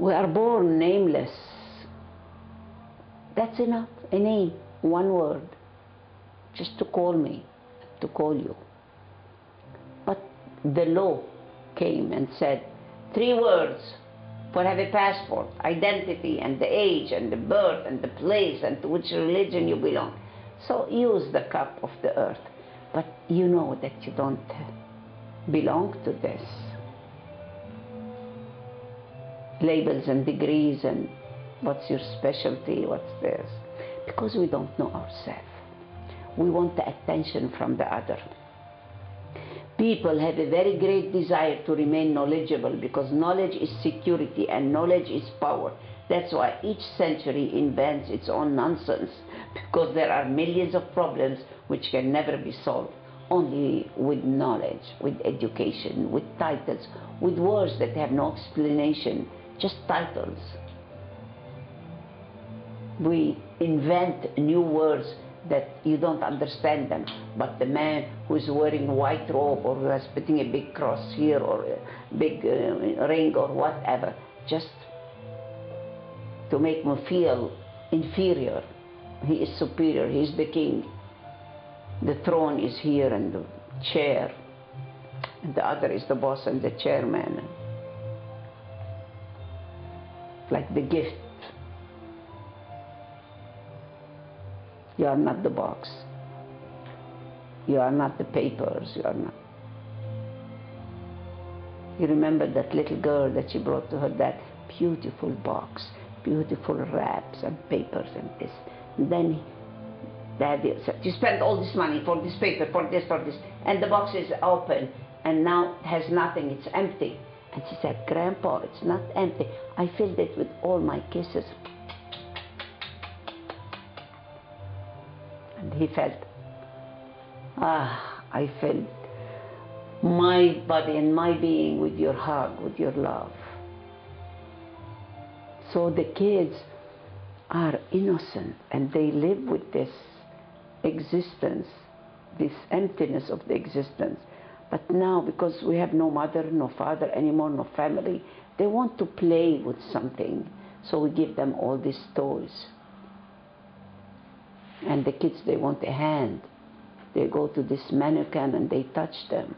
We are born nameless. That's enough, a name, one word, just to call me, to call you. But the law came and said, 3 words for have a passport, identity and the age and the birth and the place and to which religion you belong. So use the cup of the earth, but you know that you don't belong to this. Labels and degrees and what's your specialty, what's this? Because we don't know ourselves. We want the attention from the other. People have a very great desire to remain knowledgeable because knowledge is security and knowledge is power. That's why each century invents its own nonsense, because there are millions of problems which can never be solved only with knowledge, with education, with titles, with words that have no explanation, just titles. We invent new words that you don't understand them, but the man who is wearing a white robe or who is putting a big cross here or a big ring or whatever, just to make him feel inferior. He is superior, he is the king. The throne is here and the chair, and the other is the boss and the chairman. Like the gift. You are not the box. You are not the papers. You are not. You remember that little girl that she brought to her dad? Beautiful box, beautiful wraps and papers and this. And then Daddy said, you spent all this money for this paper, for this, and the box is open, and now it has nothing, it's empty. And she said, Grandpa, it's not empty. I filled it with all my kisses. And he felt, I filled my body and my being with your hug, with your love. So the kids are innocent and they live with this existence, this emptiness of the existence. But now, because we have no mother, no father anymore, no family, they want to play with something. So we give them all these toys. And the kids, they want a hand. They go to this mannequin and they touch them.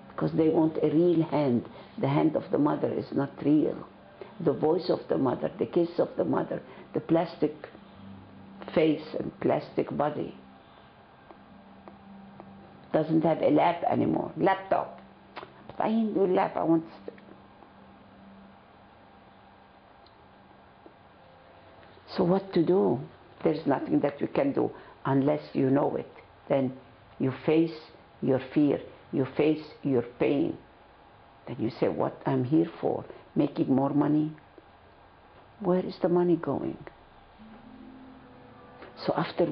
Because they want a real hand. The hand of the mother is not real. The voice of the mother, the kiss of the mother, the plastic face and plastic body. Doesn't have a lap anymore. Laptop. But I ain't do lap, I want to. So what to do? There's nothing that we can do unless you know it. Then you face your fear, you face your pain. Then you say, what I'm here for? Making more money? Where is the money going? So after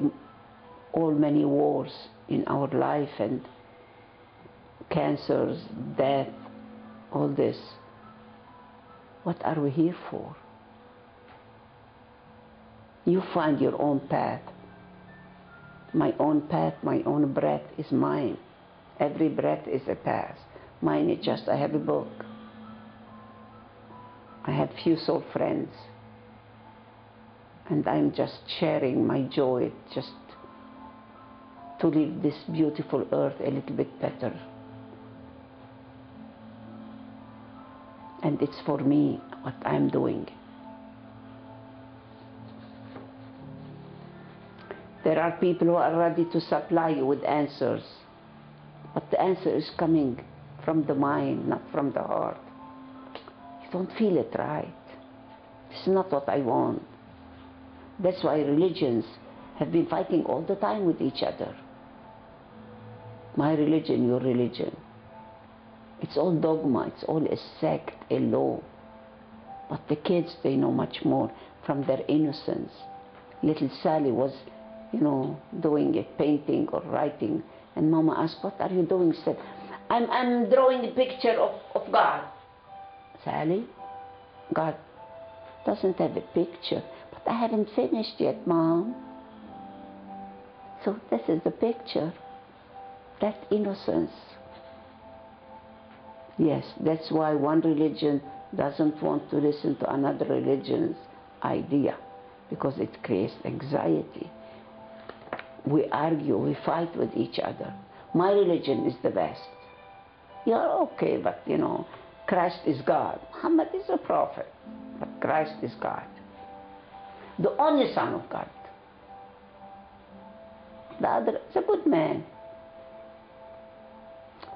all many wars in our life and cancers, death, all this, what are we here for? You find your own path. My own path, my own breath is mine. Every breath is a path. Mine is just, I have a book. I have few soul friends. And I'm just sharing my joy, just to leave this beautiful earth a little bit better. And it's for me, what I'm doing. There are people who are ready to supply you with answers. But the answer is coming from the mind, not from the heart. You don't feel it right. This is not what I want. That's why religions have been fighting all the time with each other. My religion, your religion. It's all dogma, it's all a sect, a law. But the kids, they know much more from their innocence. Little Sally was, doing a painting or writing, and Mama asked, what are you doing? She said, I'm drawing a picture of God. Sally, God doesn't have a picture. But I haven't finished yet, Mom. So this is the picture. That innocence. Yes, that's why one religion doesn't want to listen to another religion's idea, because it creates anxiety. We argue, we fight with each other. My religion is the best. You're okay, but you know, Christ is God. Muhammad is a prophet, but Christ is God. The only Son of God. The other is a good man.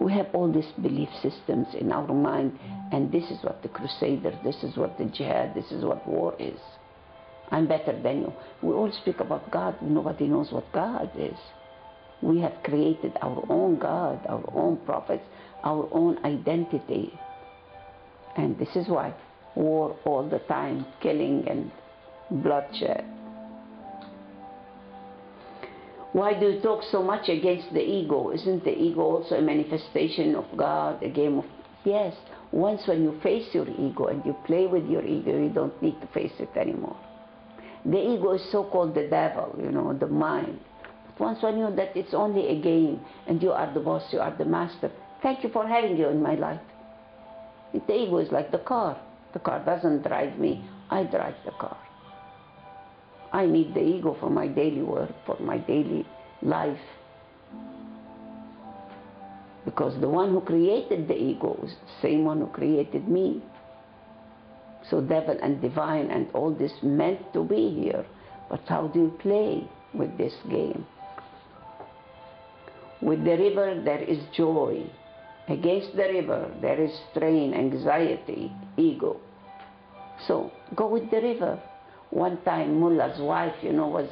We have all these belief systems in our mind, and this is what the Crusaders, this is what the jihad, this is what war is. I'm better than you. We all speak about God. Nobody knows what God is. We have created our own God, our own prophets, our own identity. And this is why war all the time, killing and bloodshed. Why do you talk so much against the ego? Isn't the ego also a manifestation of God, a game of... Yes, once when you face your ego and you play with your ego, you don't need to face it anymore. The ego is so-called the devil, you know, the mind. But once when you know that it's only a game and you are the boss, you are the master, thank you for having you in my life. The ego is like the car. The car doesn't drive me, I drive the car. I need the ego for my daily work, for my daily life. Because the one who created the ego is the same one who created me. So devil and divine and all this meant to be here. But how do you play with this game? With the river there is joy. Against the river there is strain, anxiety, ego. So go with the river. One time Mullah's wife, you know, was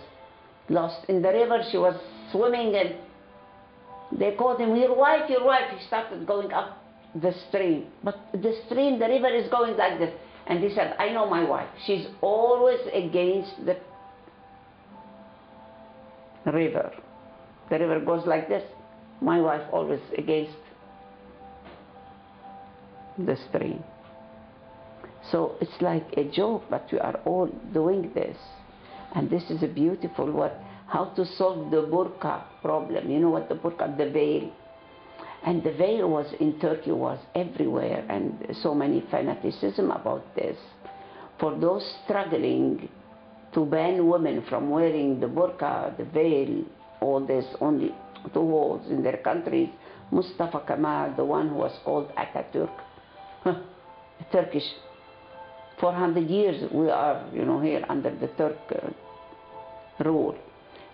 lost in the river. She was swimming and they called him, your wife, your wife. He started going up the stream. But the stream, the river is going like this. And he said, I know my wife. She's always against the river. The river goes like this. My wife always against the stream. So it's like a joke, but we are all doing this. And this is a beautiful how to solve the burqa problem. You know what the burqa, the veil. And the veil was in Turkey, was everywhere, and so many fanaticism about this. For those struggling to ban women from wearing the burqa, the veil, all this, only 2 holes in their countries, Mustafa Kemal, the one who was called Atatürk, Turkish. 400 years we are, you know, here under the Turk rule.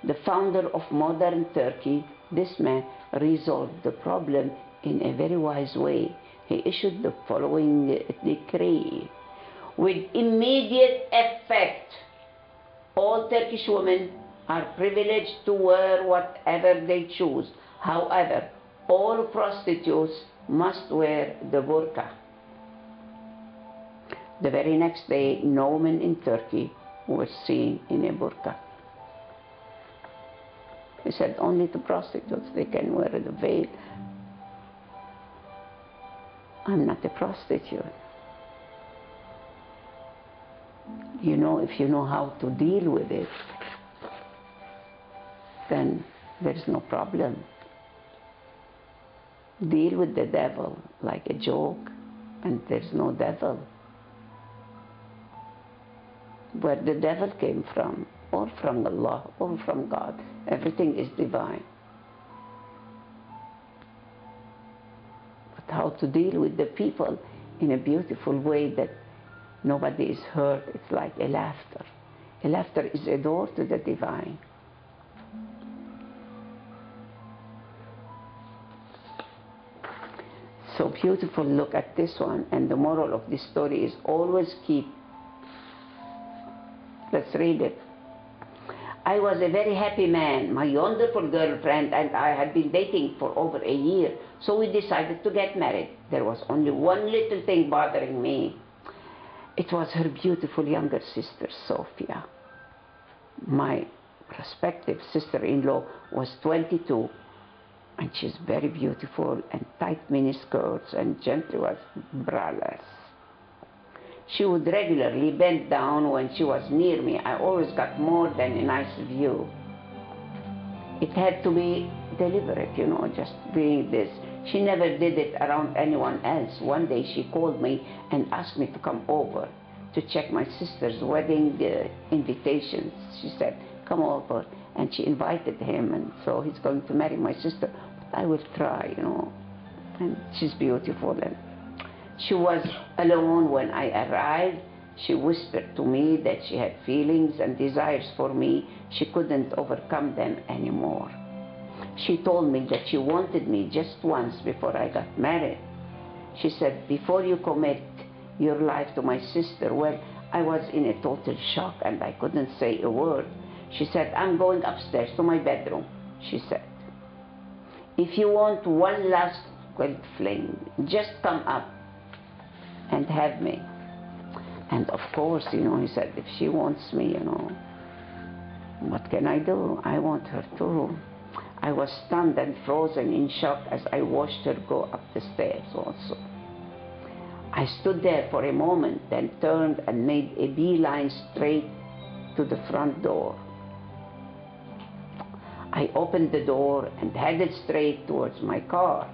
The founder of modern Turkey, this man resolved the problem in a very wise way. He issued the following decree. With immediate effect, all Turkish women are privileged to wear whatever they choose. However, all prostitutes must wear the burqa. The very next day, no woman in Turkey was seen in a burqa. He said only to prostitutes they can wear the veil. I'm not a prostitute. You know, if you know how to deal with it, then there's no problem. Deal with the devil like a joke, and there's no devil. Where the devil came from, or from Allah, or from God, everything is divine. But how to deal with the people in a beautiful way that nobody is hurt, it's like a laughter. A laughter is a door to the divine. So beautiful, look at this one, and the moral of this story is always keep. Let's read it. I was a very happy man. My wonderful girlfriend and I had been dating for over a year, so we decided to get married. There was only one little thing bothering me. It was her beautiful younger sister, Sophia. My prospective sister-in-law was 22, and she's very beautiful, and tight miniskirts, and gently was braless. She would regularly bend down when she was near me. I always got more than a nice view. It had to be deliberate, you know, just being this. She never did it around anyone else. One day she called me and asked me to come over to check my sister's wedding invitations. She said, come over. And she invited him, and so he's going to marry my sister. But I will try, you know. And she's beautiful. And she was alone when I arrived. She whispered to me that she had feelings and desires for me. She couldn't overcome them anymore. She told me that she wanted me just once before I got married. She said, before you commit your life to my sister, well, I was in a total shock and I couldn't say a word. She said, I'm going upstairs to my bedroom, she said. If you want one last fling, just come up and have me. And of course, you know, he said, if she wants me, you know, what can I do? I want her too. I was stunned and frozen in shock as I watched her go up the stairs also. I stood there for a moment, then turned and made a beeline straight to the front door. I opened the door and headed straight towards my car.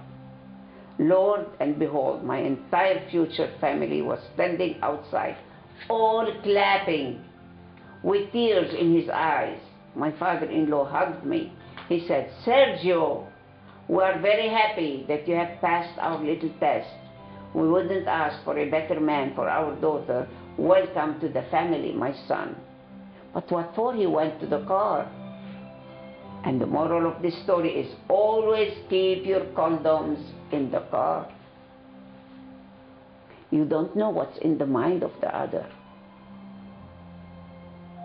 Lord and behold, my entire future family was standing outside, all clapping, with tears in his eyes. My father-in-law hugged me. He said, Sergio, we are very happy that you have passed our little test. We wouldn't ask for a better man for our daughter. Welcome to the family, my son. But what for? He went to the car. And the moral of this story is always keep your condoms in the car. You don't know what's in the mind of the other.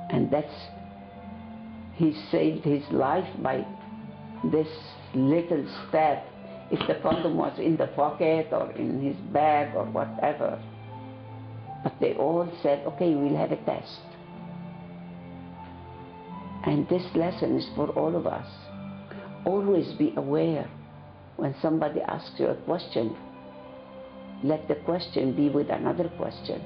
And he saved his life by this little step. If the condom was in the pocket or in his bag or whatever. But they all said, okay, we'll have a test. And this lesson is for all of us. Always be aware when somebody asks you a question. Let the question be with another question.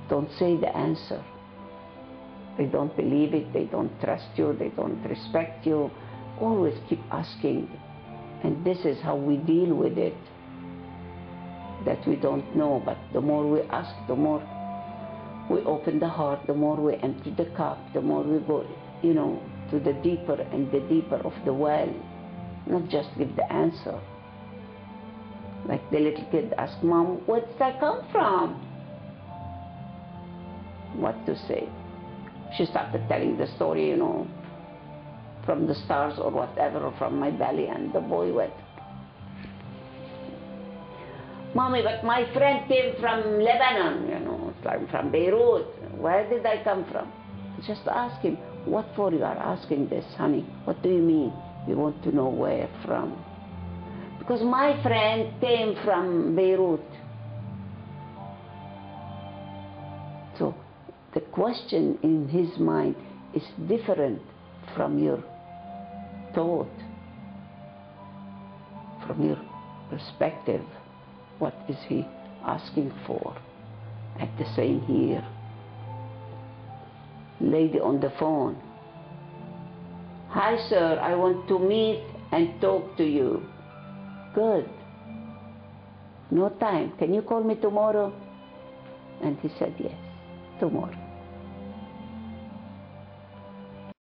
Don't say the answer. They don't believe it, they don't trust you, they don't respect you. Always keep asking. And this is how we deal with it. That we don't know, but the more we ask, the more we open the heart, the more we empty the cup, the more we go, you know, to the deeper and the deeper of the well. Not just give the answer. Like the little kid asked, Mom, where did I come from? What to say? She started telling the story, you know, from the stars or whatever, or from my belly, and the boy went, Mommy, but my friend came from Lebanon, you know, it's like from Beirut. Where did I come from? Just ask him, what for you are asking this, honey? What do you mean? You want to know where from? Because my friend came from Beirut. So the question in his mind is different from your thought, from your perspective. What is he asking for? At the same here. Lady on the phone. Hi sir, I want to meet and talk to you. Good. No time. Can you call me tomorrow? And he said yes, tomorrow.